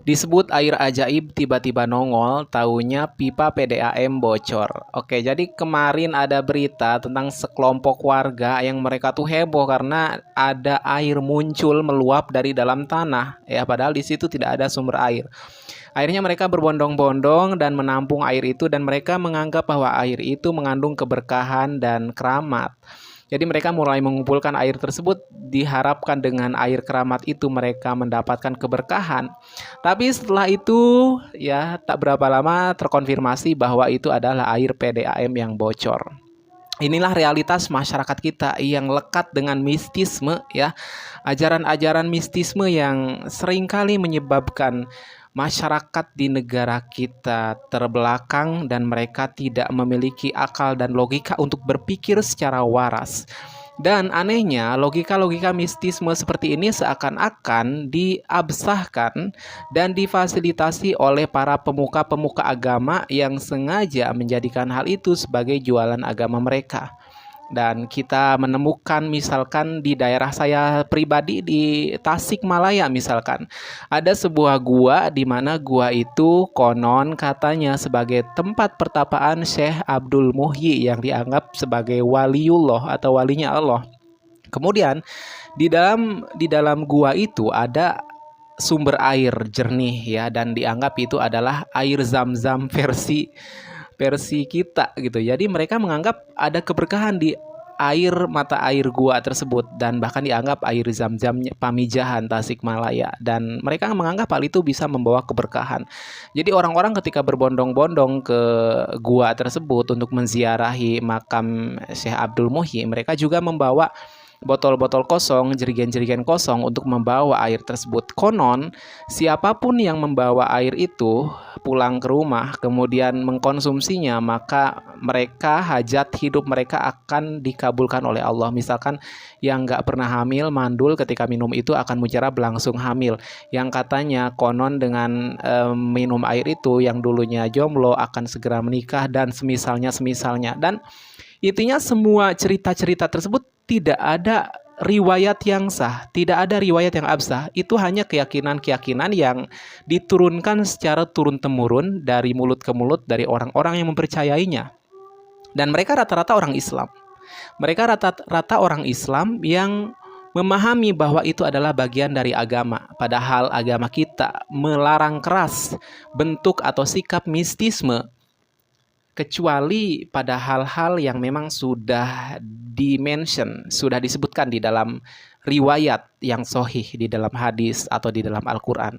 Disebut air ajaib, tiba-tiba nongol, taunya pipa PDAM bocor. Oke, jadi kemarin ada berita tentang sekelompok warga yang mereka tuh heboh karena ada air muncul meluap dari dalam tanah. Ya, padahal di situ tidak ada sumber air. Akhirnya mereka berbondong-bondong dan menampung air itu dan mereka menganggap bahwa air itu mengandung keberkahan dan keramat. Jadi mereka mulai mengumpulkan air tersebut, diharapkan dengan air keramat itu mereka mendapatkan keberkahan. Tapi setelah itu ya tak berapa lama terkonfirmasi bahwa itu adalah air PDAM yang bocor. Inilah realitas masyarakat kita yang lekat dengan mistisme ya. Ajaran-ajaran mistisme yang seringkali menyebabkan masyarakat di negara kita terbelakang dan mereka tidak memiliki akal dan logika untuk berpikir secara waras. Dan anehnya, logika-logika mistisme seperti ini seakan-akan diabsahkan dan difasilitasi oleh para pemuka-pemuka agama yang sengaja menjadikan hal itu sebagai jualan agama mereka. Dan kita menemukan misalkan di daerah saya pribadi di Tasikmalaya misalkan ada sebuah gua di mana gua itu konon katanya sebagai tempat pertapaan Syekh Abdul Muhyi yang dianggap sebagai waliullah atau walinya Allah. Kemudian di dalam gua itu ada sumber air jernih ya dan dianggap itu adalah air Zam-Zam versi versi kita gitu. Jadi mereka menganggap ada keberkahan di air mata air gua tersebut dan bahkan dianggap air Zam-Zam Pamijahan Tasikmalaya dan mereka menganggap hal itu bisa membawa keberkahan. Jadi orang-orang ketika berbondong-bondong ke gua tersebut untuk menziarahi makam Syekh Abdul Muhyi, mereka juga membawa botol-botol kosong, jerigen-jerigen kosong untuk membawa air tersebut. Konon, siapapun yang membawa air itu pulang ke rumah kemudian mengkonsumsinya, maka mereka hajat hidup mereka akan dikabulkan oleh Allah. Misalkan yang nggak pernah hamil, mandul ketika minum itu akan mujarab langsung hamil. Yang katanya konon dengan minum air itu yang dulunya jomblo akan segera menikah dan semisalnya. Dan intinya semua cerita-cerita tersebut tidak ada riwayat yang sah, tidak ada riwayat yang absah. Itu hanya keyakinan-keyakinan yang diturunkan secara turun-temurun dari mulut ke mulut dari orang-orang yang mempercayainya. Dan mereka rata-rata orang Islam. Mereka rata-rata orang Islam yang memahami bahwa itu adalah bagian dari agama. Padahal agama kita melarang keras bentuk atau sikap mistisme kecuali pada hal-hal yang memang sudah dimention, sudah disebutkan di dalam riwayat yang sahih, di dalam hadis atau di dalam Al-Quran.